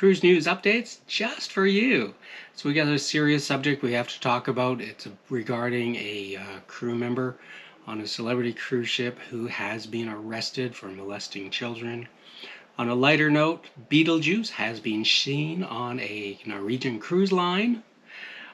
cruise news updates just for you. So we got a serious subject we have to talk about. It's regarding a crew member on a celebrity cruise ship who has been arrested for molesting children. On a lighter note, Beetlejuice has been seen on a Norwegian cruise line.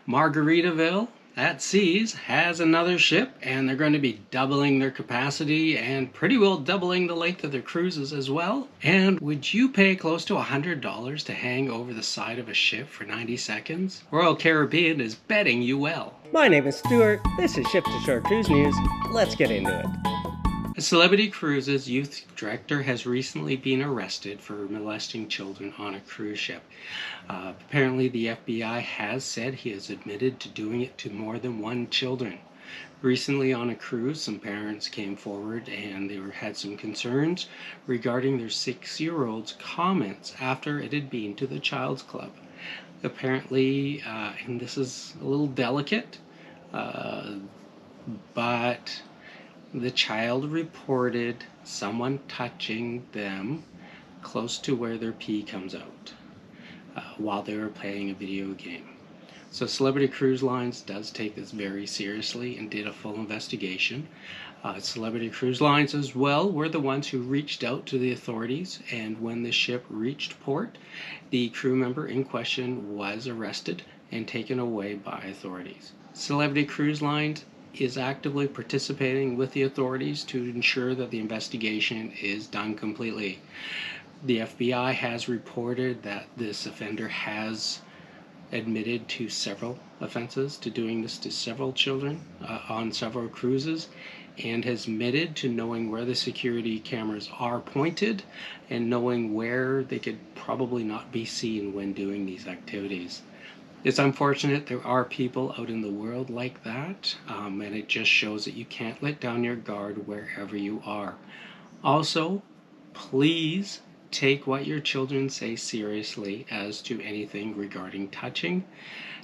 Margaritaville At Seas has another ship, and they're going to be doubling their capacity and pretty well doubling the length of their cruises as well. And would you pay close to $100 to hang over the side of a ship for 90 seconds? Royal Caribbean is betting you will. My name is Stuart, this is Ship to Shore Cruise News. Let's get into it. A Celebrity Cruises youth director has recently been arrested for molesting children on a cruise ship. Apparently the FBI has said he has admitted to doing it to more than one children. Recently on a cruise, some parents came forward and they had some concerns regarding their 6-year-old's comments after it had been to the child's club. Apparently, and this is a little delicate, but the child reported someone touching them close to where their pee comes out while they were playing a video game. So Celebrity Cruise Lines does take this very seriously and did a full investigation. Celebrity Cruise Lines as well were the ones who reached out to the authorities, and when the ship reached port, the crew member in question was arrested and taken away by authorities. Celebrity Cruise Lines is actively participating with the authorities to ensure that the investigation is done completely. The FBI has reported that this offender has admitted to several offenses, to doing this to several children on several cruises, and has admitted to knowing where the security cameras are pointed and knowing where they could probably not be seen when doing these activities. It's unfortunate there are people out in the world like that, and it just shows that you can't let down your guard wherever you are. Also, please take what your children say seriously as to anything regarding touching,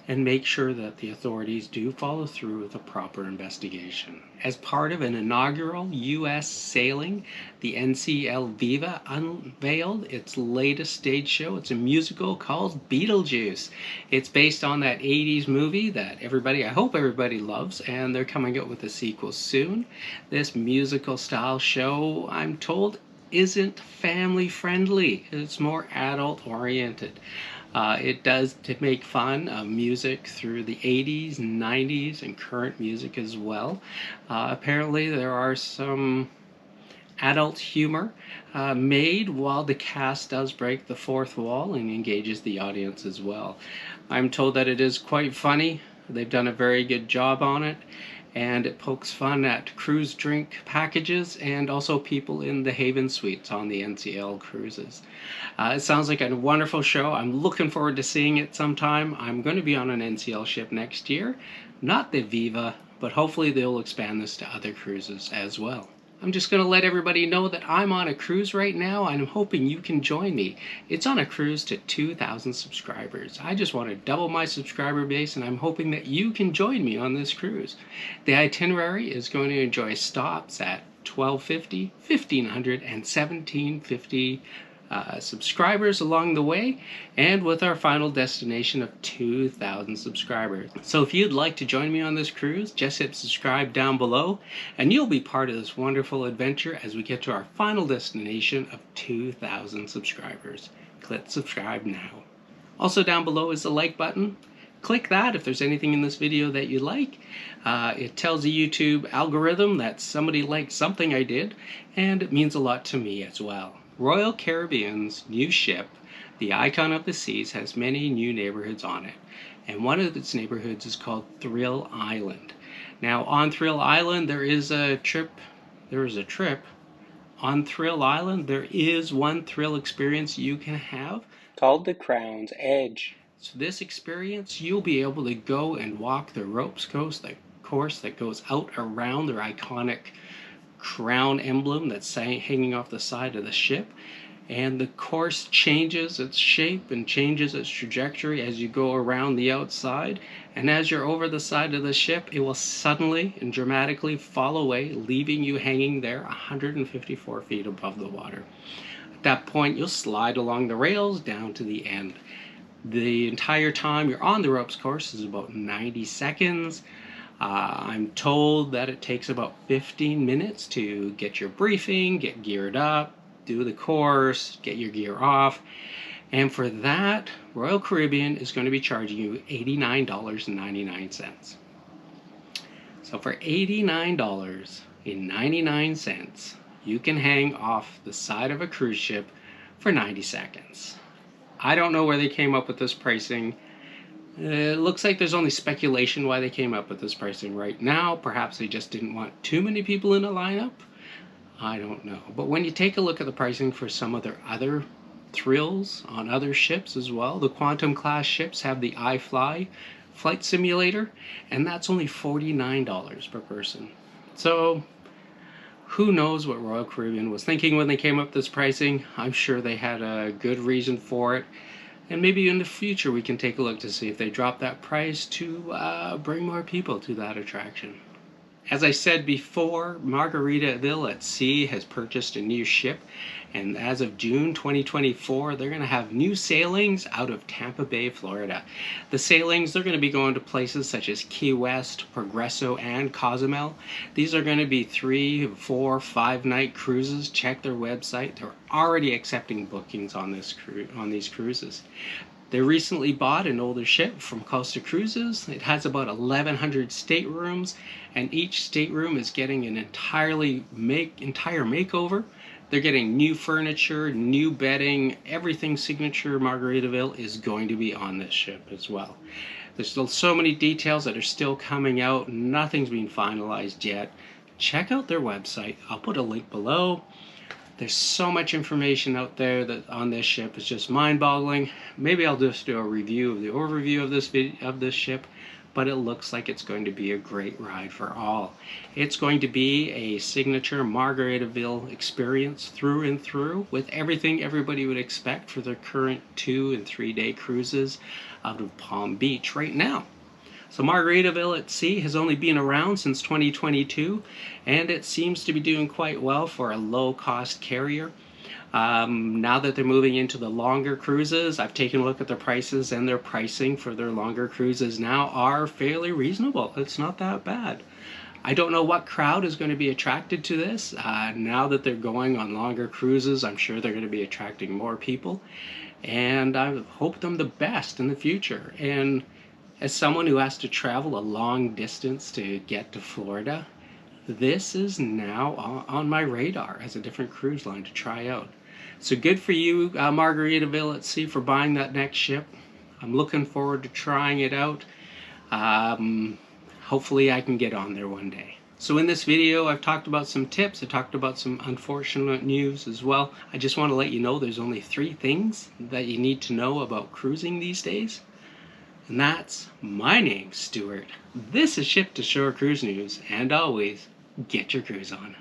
and make sure that the authorities do follow through with a proper investigation. As part of an inaugural U.S. sailing, the NCL Viva unveiled its latest stage show. It's a musical called Beetlejuice. It's based on that 80s movie that I hope everybody loves, and they're coming out with a sequel soon. This musical style show, I'm told, isn't family friendly. It's more adult oriented. It does to make fun of music through the 80s, 90s, and current music as well. Apparently there are some adult humor made while the cast does break the fourth wall and engages the audience as well. I'm told that it is quite funny. They've done a very good job on it, and it pokes fun at cruise drink packages and also people in the Haven suites on the NCL cruises. It sounds like a wonderful show. I'm looking forward to seeing it sometime. I'm going to be on an NCL ship next year, not the Viva, but hopefully they'll expand this to other cruises as well. I'm just going to let everybody know that I'm on a cruise right now, and I'm hoping you can join me. It's on a cruise to 2,000 subscribers. I just want to double my subscriber base, and I'm hoping that you can join me on this cruise. The itinerary is going to enjoy stops at 1250, 1500, and 1750 subscribers along the way, and with our final destination of 2,000 subscribers. So if you'd like to join me on this cruise, just hit subscribe down below and you'll be part of this wonderful adventure as we get to our final destination of 2,000 subscribers. Click subscribe now. Also down below is the like button. Click that if there's anything in this video that you like. It tells the YouTube algorithm that somebody liked something I did, and it means a lot to me as well. Royal Caribbean's new ship, the Icon of the Seas, has many new neighborhoods on it, and one of its neighborhoods is called Thrill Island. Now on Thrill Island there is a trip on Thrill Island. There is one thrill experience you can have called the Crown's Edge. So this experience, you'll be able to go and walk the ropes course that goes out around their iconic crown emblem that's hanging off the side of the ship, and the course changes its shape and changes its trajectory as you go around the outside, and as you're over the side of the ship it will suddenly and dramatically fall away, leaving you hanging there 154 feet above the water. that point, you'll slide along the rails down to the end. The entire time you're on the ropes course is about 90 seconds. I'm told that it takes about 15 minutes to get your briefing, get geared up, do the course, get your gear off. And for that, Royal Caribbean is going to be charging you $89.99. So for $89.99, you can hang off the side of a cruise ship for 90 seconds. I don't know where they came up with this pricing. It looks like there's only speculation why they came up with this pricing right now. Perhaps they just didn't want too many people in a lineup. I don't know. But when you take a look at the pricing for some of their other thrills on other ships as well, the Quantum class ships have the iFly flight simulator, and that's only $49 per person. So who knows what Royal Caribbean was thinking when they came up with this pricing. I'm sure they had a good reason for it. And maybe in the future we can take a look to see if they drop that price to bring more people to that attraction. As I said before, Margaritaville at Sea has purchased a new ship, and as of June 2024, they're going to have new sailings out of Tampa Bay, Florida. The sailings, they're going to be going to places such as Key West, Progreso, and Cozumel. These are going to be 3, 4, 5-night cruises. Check their website. They're already accepting bookings on these cruises. They recently bought an older ship from Costa Cruises. It has about 1,100 staterooms, and each stateroom is getting an entire makeover. They're getting new furniture, new bedding, everything signature Margaritaville is going to be on this ship as well. There's still so many details that are still coming out. Nothing's been finalized yet. Check out their website. I'll put a link below. There's so much information out there that on this ship is just mind-boggling. Maybe I'll just do a review of the overview of this ship, but it looks like it's going to be a great ride for all. It's going to be a signature Margaritaville experience through and through, with everything everybody would expect for their current 2- and 3-day cruises out of Palm Beach right now. So Margaritaville at Sea has only been around since 2022, and it seems to be doing quite well for a low-cost carrier. Now that they're moving into the longer cruises, I've taken a look at their prices, and their pricing for their longer cruises now are fairly reasonable. It's not that bad. I don't know what crowd is going to be attracted to this. Now that they're going on longer cruises, I'm sure they're going to be attracting more people, and I hope them the best in the future. And as someone who has to travel a long distance to get to Florida, this is now on my radar as a different cruise line to try out. So good for you, Margaritaville at Sea, for buying that next ship. I'm looking forward to trying it out. Hopefully I can get on there one day. So in this video, I've talked about some tips. I talked about some unfortunate news as well. I just want to let you know there's only 3 things that you need to know about cruising these days. And that's my name, Stuart. This is Ship to Shore Cruise News, and always get your cruise on.